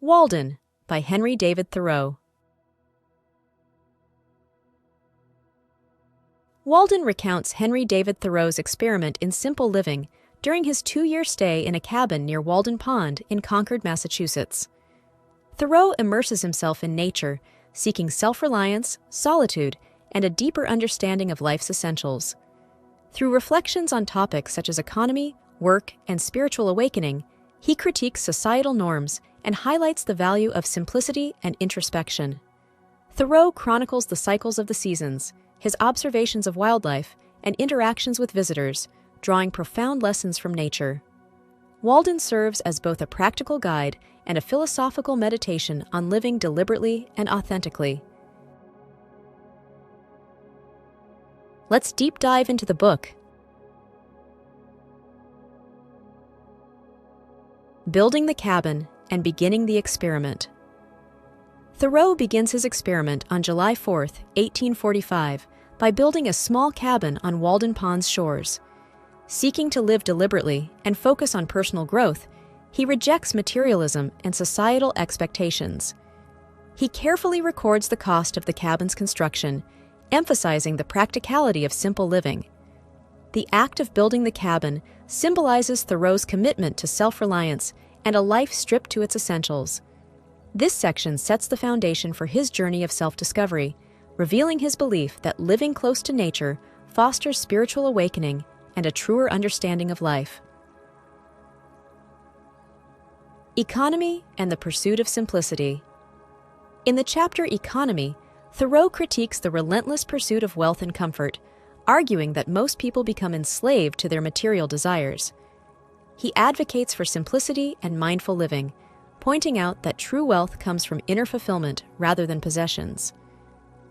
Walden by Henry David Thoreau. Walden recounts Henry David Thoreau's experiment in simple living during his 2-year stay in a cabin near Walden Pond in Concord, Massachusetts. Thoreau immerses himself in nature, seeking self-reliance, solitude, and a deeper understanding of life's essentials. Through reflections on topics such as economy, work, and spiritual awakening, he critiques societal norms and highlights the value of simplicity and introspection. Thoreau chronicles the cycles of the seasons, his observations of wildlife, and interactions with visitors, drawing profound lessons from nature. Walden serves as both a practical guide and a philosophical meditation on living deliberately and authentically. Let's deep dive into the book. Building the cabin and beginning the experiment. Thoreau begins his experiment on July 4, 1845, by building a small cabin on Walden Pond's shores. Seeking to live deliberately and focus on personal growth, he rejects materialism and societal expectations. He carefully records the cost of the cabin's construction, emphasizing the practicality of simple living. The act of building the cabin symbolizes Thoreau's commitment to self-reliance and a life stripped to its essentials. This section sets the foundation for his journey of self-discovery, revealing his belief that living close to nature fosters spiritual awakening and a truer understanding of life. Economy and the pursuit of simplicity. In the chapter Economy, Thoreau critiques the relentless pursuit of wealth and comfort, arguing that most people become enslaved to their material desires. He advocates for simplicity and mindful living, pointing out that true wealth comes from inner fulfillment rather than possessions.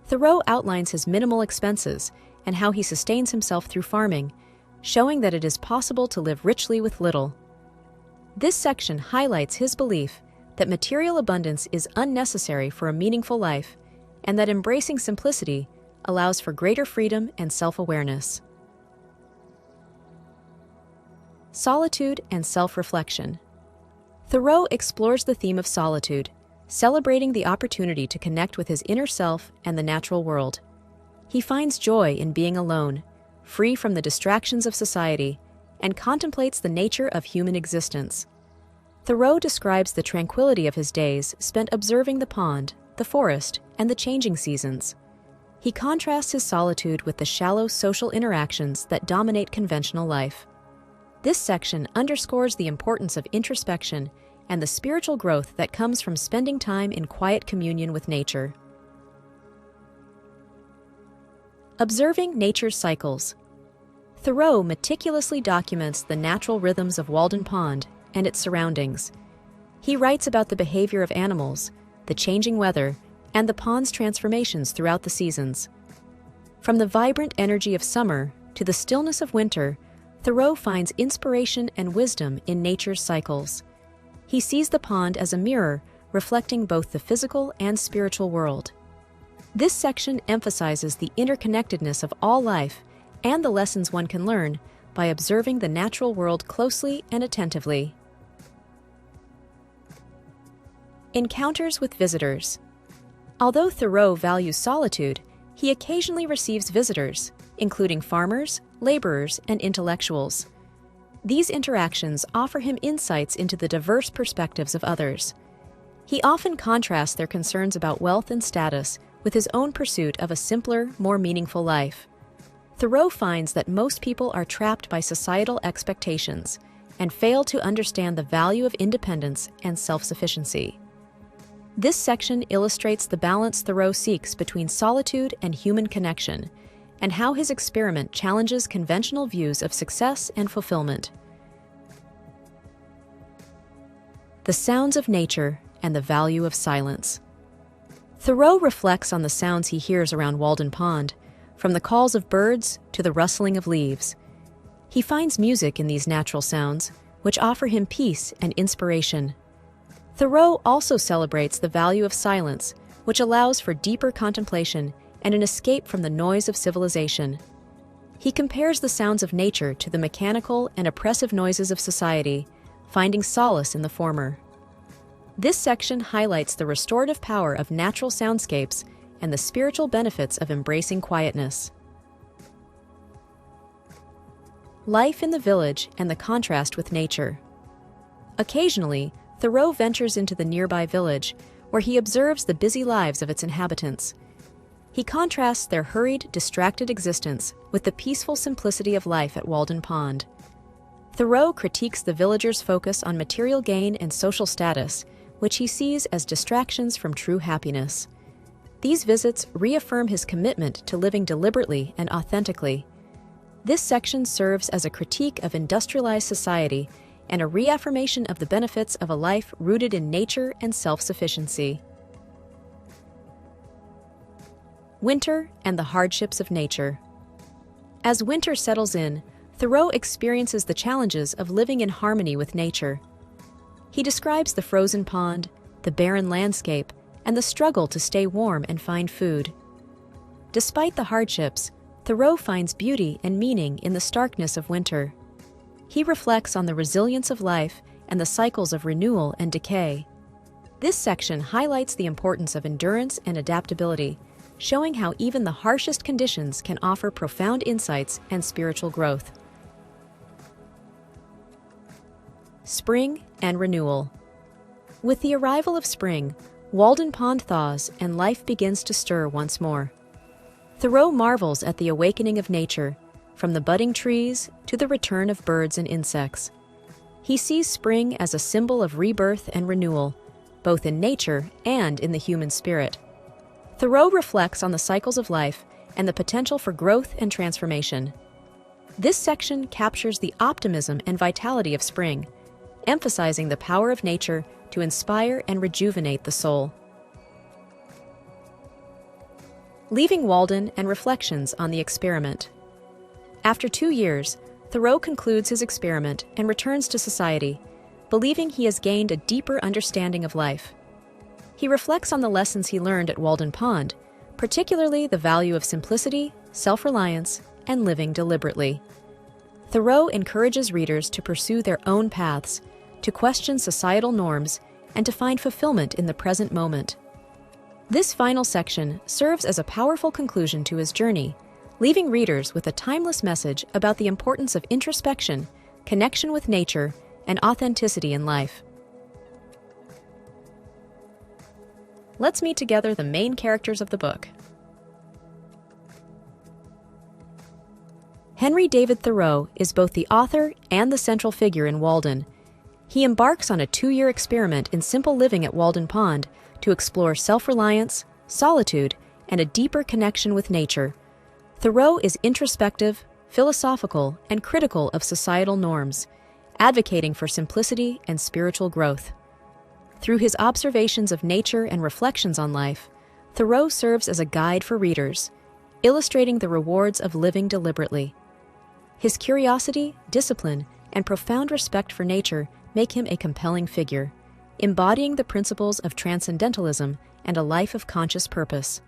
Thoreau outlines his minimal expenses and how he sustains himself through farming, showing that it is possible to live richly with little. This section highlights his belief that material abundance is unnecessary for a meaningful life, and that embracing simplicity allows for greater freedom and self-awareness. Solitude and self-reflection. Thoreau explores the theme of solitude, celebrating the opportunity to connect with his inner self and the natural world. He finds joy in being alone, free from the distractions of society, and contemplates the nature of human existence. Thoreau describes the tranquility of his days spent observing the pond, the forest, and the changing seasons. He contrasts his solitude with the shallow social interactions that dominate conventional life. This section underscores the importance of introspection and the spiritual growth that comes from spending time in quiet communion with nature. Observing nature's cycles. Thoreau meticulously documents the natural rhythms of Walden Pond and its surroundings. He writes about the behavior of animals, the changing weather, and the pond's transformations throughout the seasons. From the vibrant energy of summer to the stillness of winter, Thoreau finds inspiration and wisdom in nature's cycles. He sees the pond as a mirror reflecting both the physical and spiritual world. This section emphasizes the interconnectedness of all life and the lessons one can learn by observing the natural world closely and attentively. Encounters with visitors. Although Thoreau values solitude, he occasionally receives visitors, including farmers, laborers, and intellectuals. These interactions offer him insights into the diverse perspectives of others. He often contrasts their concerns about wealth and status with his own pursuit of a simpler, more meaningful life. Thoreau finds that most people are trapped by societal expectations and fail to understand the value of independence and self-sufficiency. This section illustrates the balance Thoreau seeks between solitude and human connection, and how his experiment challenges conventional views of success and fulfillment. The sounds of nature and the value of silence. Thoreau reflects on the sounds he hears around Walden Pond, from the calls of birds to the rustling of leaves. He finds music in these natural sounds, which offer him peace and inspiration. Thoreau also celebrates the value of silence, which allows for deeper contemplation and an escape from the noise of civilization. He compares the sounds of nature to the mechanical and oppressive noises of society, finding solace in the former. This section highlights the restorative power of natural soundscapes and the spiritual benefits of embracing quietness. Life in the village and the contrast with nature. Occasionally, Thoreau ventures into the nearby village, where he observes the busy lives of its inhabitants. He contrasts their hurried, distracted existence with the peaceful simplicity of life at Walden Pond. Thoreau critiques the villagers' focus on material gain and social status, which he sees as distractions from true happiness. These visits reaffirm his commitment to living deliberately and authentically. This section serves as a critique of industrialized society and a reaffirmation of the benefits of a life rooted in nature and self-sufficiency. Winter and the hardships of nature. As winter settles in, Thoreau experiences the challenges of living in harmony with nature. He describes the frozen pond, the barren landscape, and the struggle to stay warm and find food. Despite the hardships, Thoreau finds beauty and meaning in the starkness of winter. He reflects on the resilience of life and the cycles of renewal and decay. This section highlights the importance of endurance and adaptability, showing how even the harshest conditions can offer profound insights and spiritual growth. Spring and renewal. With the arrival of spring, Walden Pond thaws and life begins to stir once more. Thoreau marvels at the awakening of nature, from the budding trees to the return of birds and insects. He sees spring as a symbol of rebirth and renewal, both in nature and in the human spirit. Thoreau reflects on the cycles of life and the potential for growth and transformation. This section captures the optimism and vitality of spring, emphasizing the power of nature to inspire and rejuvenate the soul. Leaving Walden and reflections on the experiment. After 2 years, Thoreau concludes his experiment and returns to society, believing he has gained a deeper understanding of life. He reflects on the lessons he learned at Walden Pond, particularly the value of simplicity, self-reliance, and living deliberately. Thoreau encourages readers to pursue their own paths, to question societal norms, and to find fulfillment in the present moment. This final section serves as a powerful conclusion to his journey, leaving readers with a timeless message about the importance of introspection, connection with nature, and authenticity in life. Let's meet together the main characters of the book. Henry David Thoreau is both the author and the central figure in Walden. He embarks on a 2-year experiment in simple living at Walden Pond to explore self-reliance, solitude, and a deeper connection with nature. Thoreau is introspective, philosophical, and critical of societal norms, advocating for simplicity and spiritual growth. Through his observations of nature and reflections on life, Thoreau serves as a guide for readers, illustrating the rewards of living deliberately. His curiosity, discipline, and profound respect for nature make him a compelling figure, embodying the principles of transcendentalism and a life of conscious purpose.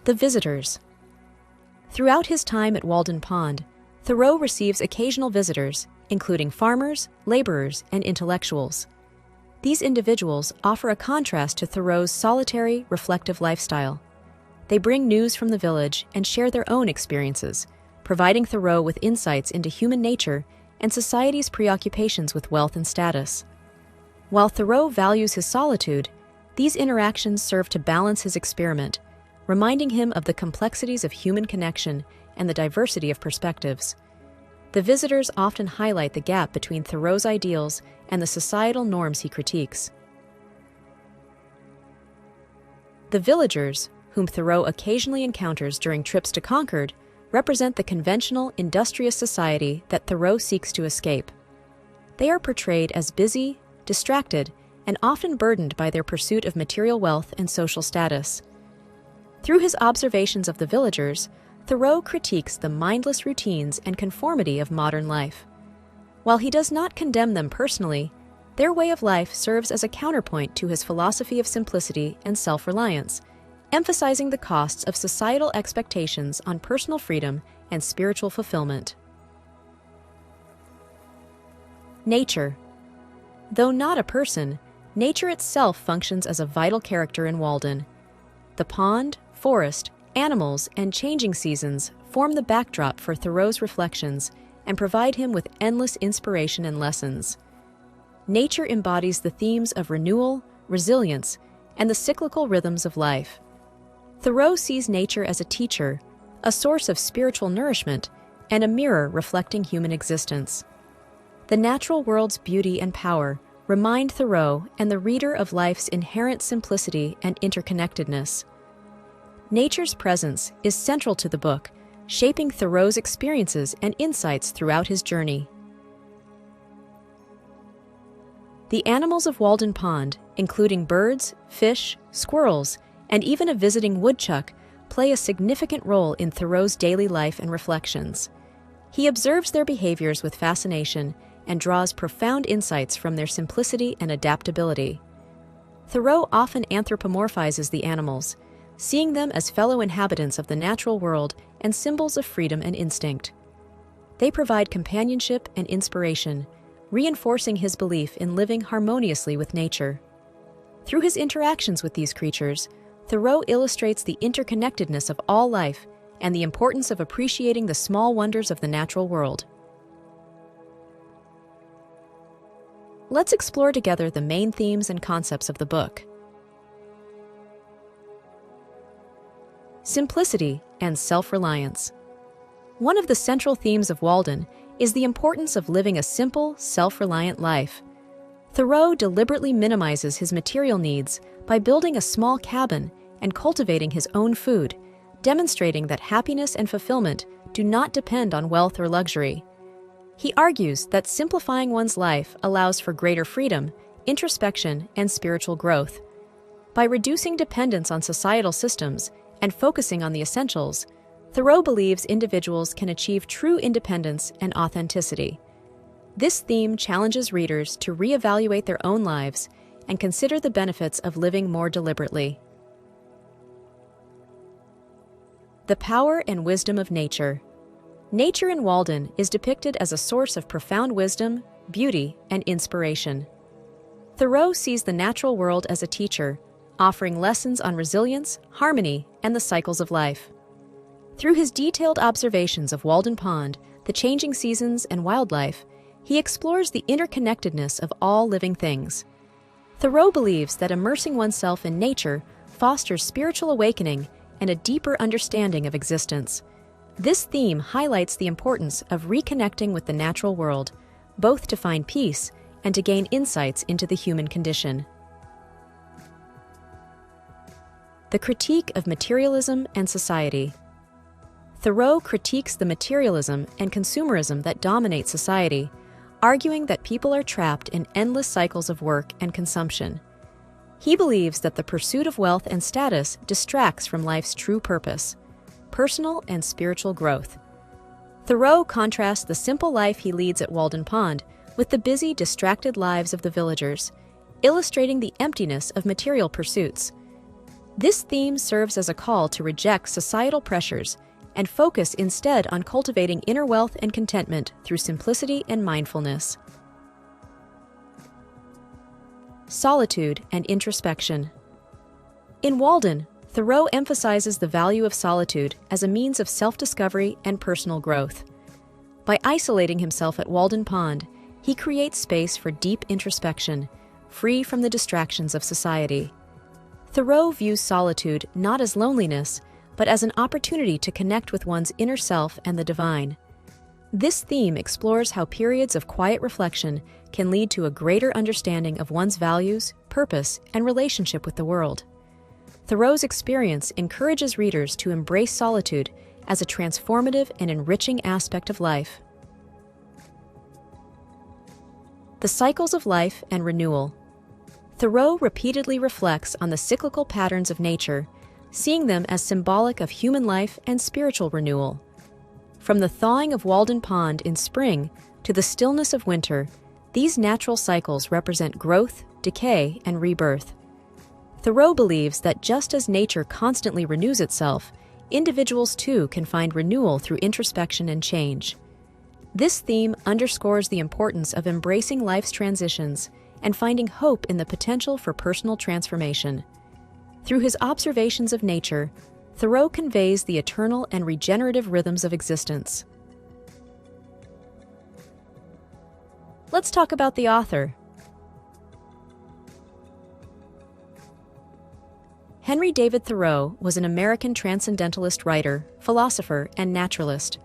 The visitors. Throughout his time at Walden Pond, Thoreau receives occasional visitors, including farmers, laborers, and intellectuals. These individuals offer a contrast to Thoreau's solitary, reflective lifestyle. They bring news from the village and share their own experiences, providing Thoreau with insights into human nature and society's preoccupations with wealth and status. While Thoreau values his solitude, these interactions serve to balance his experiment, reminding him of the complexities of human connection and the diversity of perspectives. The visitors often highlight the gap between Thoreau's ideals and the societal norms he critiques. The villagers, whom Thoreau occasionally encounters during trips to Concord, represent the conventional, industrious society that Thoreau seeks to escape. They are portrayed as busy, distracted, and often burdened by their pursuit of material wealth and social status. Through his observations of the villagers, Thoreau critiques the mindless routines and conformity of modern life. While he does not condemn them personally, their way of life serves as a counterpoint to his philosophy of simplicity and self-reliance, emphasizing the costs of societal expectations on personal freedom and spiritual fulfillment. Nature. Though not a person, nature itself functions as a vital character in Walden. The pond, forest, animals, and changing seasons form the backdrop for Thoreau's reflections and provide him with endless inspiration and lessons. Nature embodies the themes of renewal, resilience, and the cyclical rhythms of life. Thoreau sees nature as a teacher, a source of spiritual nourishment, and a mirror reflecting human existence. The natural world's beauty and power remind Thoreau and the reader of life's inherent simplicity and interconnectedness. Nature's presence is central to the book, shaping Thoreau's experiences and insights throughout his journey. The animals of Walden Pond, including birds, fish, squirrels, and even a visiting woodchuck, play a significant role in Thoreau's daily life and reflections. He observes their behaviors with fascination and draws profound insights from their simplicity and adaptability. Thoreau often anthropomorphizes the animals, seeing them as fellow inhabitants of the natural world and symbols of freedom and instinct. They provide companionship and inspiration, reinforcing his belief in living harmoniously with nature. Through his interactions with these creatures, Thoreau illustrates the interconnectedness of all life and the importance of appreciating the small wonders of the natural world. Let's explore together the main themes and concepts of the book. Simplicity and self-reliance. One of the central themes of Walden is the importance of living a simple, self-reliant life. Thoreau deliberately minimizes his material needs by building a small cabin and cultivating his own food, demonstrating that happiness and fulfillment do not depend on wealth or luxury. He argues that simplifying one's life allows for greater freedom, introspection, and spiritual growth. By reducing dependence on societal systems and focusing on the essentials, Thoreau believes individuals can achieve true independence and authenticity. This theme challenges readers to reevaluate their own lives and consider the benefits of living more deliberately. The power and wisdom of nature. Nature in Walden is depicted as a source of profound wisdom, beauty, and inspiration. Thoreau sees the natural world as a teacher, offering lessons on resilience, harmony, and the cycles of life. Through his detailed observations of Walden Pond, the changing seasons, and wildlife, he explores the interconnectedness of all living things. Thoreau believes that immersing oneself in nature fosters spiritual awakening and a deeper understanding of existence. This theme highlights the importance of reconnecting with the natural world, both to find peace and to gain insights into the human condition. The critique of materialism and society. Thoreau critiques the materialism and consumerism that dominate society, arguing that people are trapped in endless cycles of work and consumption. He believes that the pursuit of wealth and status distracts from life's true purpose, personal and spiritual growth. Thoreau contrasts the simple life he leads at Walden Pond with the busy, distracted lives of the villagers, illustrating the emptiness of material pursuits. This theme serves as a call to reject societal pressures and focus instead on cultivating inner wealth and contentment through simplicity and mindfulness. Solitude and introspection. In Walden, Thoreau emphasizes the value of solitude as a means of self-discovery and personal growth. By isolating himself at Walden Pond, he creates space for deep introspection, free from the distractions of society. Thoreau views solitude not as loneliness, but as an opportunity to connect with one's inner self and the divine. This theme explores how periods of quiet reflection can lead to a greater understanding of one's values, purpose, and relationship with the world. Thoreau's experience encourages readers to embrace solitude as a transformative and enriching aspect of life. The cycles of life and renewal. Thoreau repeatedly reflects on the cyclical patterns of nature, seeing them as symbolic of human life and spiritual renewal. From the thawing of Walden Pond in spring to the stillness of winter, these natural cycles represent growth, decay, and rebirth. Thoreau believes that just as nature constantly renews itself, individuals too can find renewal through introspection and change. This theme underscores the importance of embracing life's transitions and finding hope in the potential for personal transformation. Through his observations of nature, Thoreau conveys the eternal and regenerative rhythms of existence. Let's talk about the author. Henry David Thoreau was an American transcendentalist writer, philosopher, and naturalist.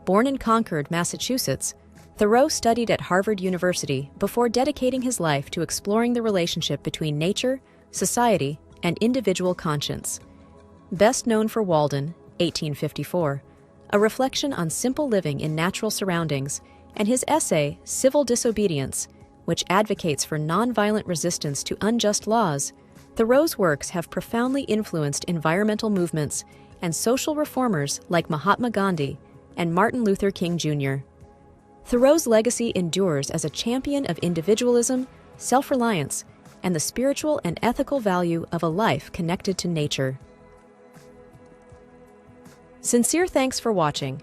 Born in Concord, Massachusetts, Thoreau studied at Harvard University before dedicating his life to exploring the relationship between nature, society, and individual conscience. Best known for Walden, 1854, a reflection on simple living in natural surroundings, and his essay, Civil Disobedience, which advocates for nonviolent resistance to unjust laws, Thoreau's works have profoundly influenced environmental movements and social reformers like Mahatma Gandhi and Martin Luther King Jr. Thoreau's legacy endures as a champion of individualism, self-reliance, and the spiritual and ethical value of a life connected to nature. Sincere thanks for watching.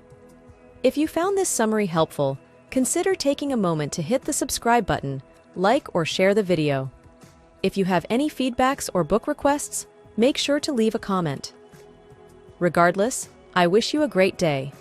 If you found this summary helpful, consider taking a moment to hit the subscribe button, like or share the video. If you have any feedbacks or book requests, make sure to leave a comment. Regardless, I wish you a great day.